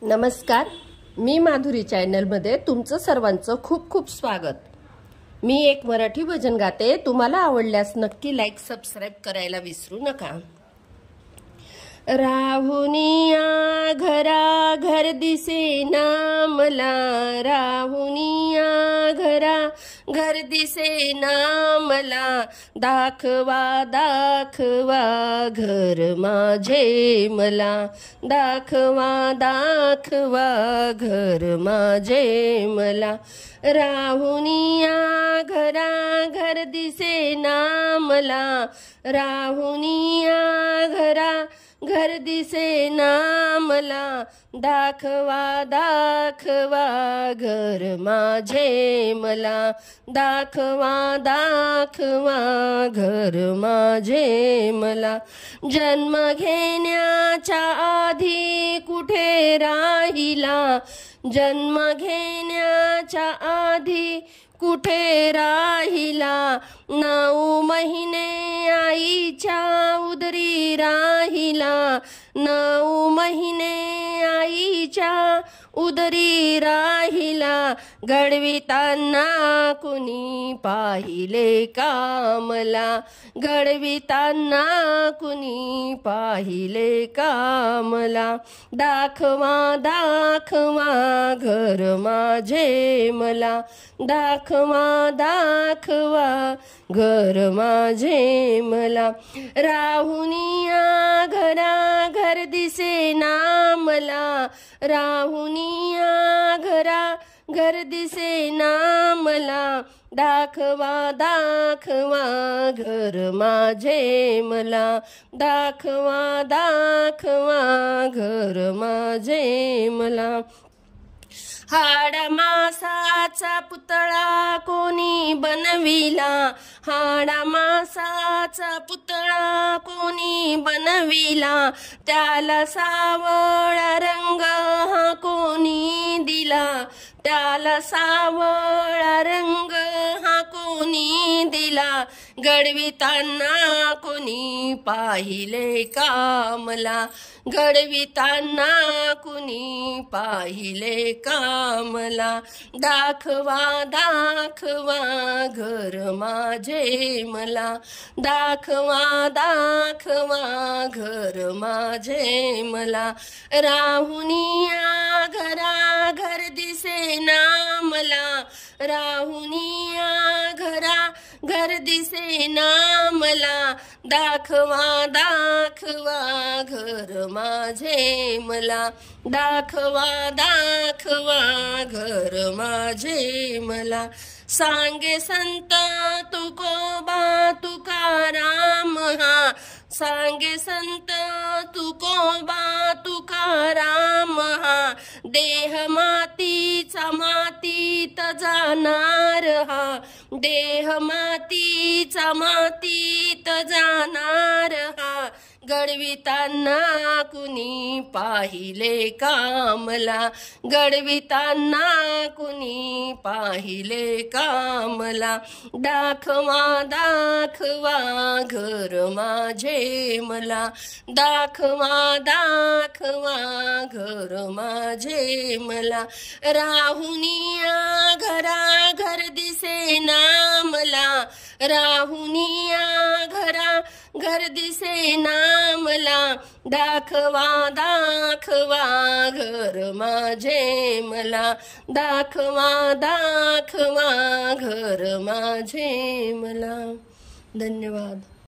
नमस्कार, मी माधुरी चॅनलमध्ये तुमचं सर्वांचं खूप खूप स्वागत। मी एक मराठी भजन गाते, तुम्हाला आवडल्यास नक्की लाईक सबस्क्राइब करायला विसरू नका। राहुनिया घरा घर दिसेना मला, राहुनिया घरा घर दिसेना मला, दाखवा दाखवा घर माझे मला, दाखवा दाखवा घर माझे मला। राहुनिया घरा घर दिसेना मला, राहुनिया घरा घर दिसेना मला, दाखवा दाखवा घर माझे मला, दाखवा दाखवा घर माझे मला। जन्म घेण्याच्या आधी कुठे राहिला, जन्म घेण्याच्या आधी कुठे राहिला, 9 महिने आईच्या उदरी राहिला, 9 महिने आईच्या उदरी राहिला, घडविताना कुणी पाहिले का मला, घडविताना कुणी पाहिले का मला, दाखवा दाखवा घर माझे मला, दाखवा दाखवा घर माझे मला। राहुनिया घरा घर दिसेना मला, राहुनिया घरा घर दिसेना मला, दाखवा दाखवा घर माझे मला, दाखवा दाखवा घर माझे मला। हाड मासाचा पुतळा कोणी बनविला, हाड मासाचा पुतळा कोणी बनविला, त्याला सावळा रंग हा कोणी दिला, त्याला सावळा रंग हा कोणी दिला, घडविताना कोणी पाहिले का मला, घडविताना कुणी पाहिले का मला, दाखवा दाखवा घर माझे मला, दाखवा दाखवा घर माझे मला। राहुनिया घरा घर दिसेना मला, राहुनिया घरा घर दिसेना मला, दाखवा दाखवा घर माझे मला, दाखवा दाखवा घर माझे मला। सांगे संत तुकोबा तुकाराम हा, सांगे संत तुकोबा तुकाराम हा, देह मातीचा मातीत जाणार हा, देह मातीचा मातीत जाणार हा, घडविताना कुणी पाहिले का मला, घडविताना कुणी पाहिले का मला, दाखवा दाखवा घर माझे मला, दाखवा दाखवा घर माझे मला। राहुनिया घरा घर दिसेना मला, राहुनिया घरा घर दिसेना मला, दाखवा दाखवा घर माझे मला, दाखवा दाखवा घर माझे मला। धन्यवाद।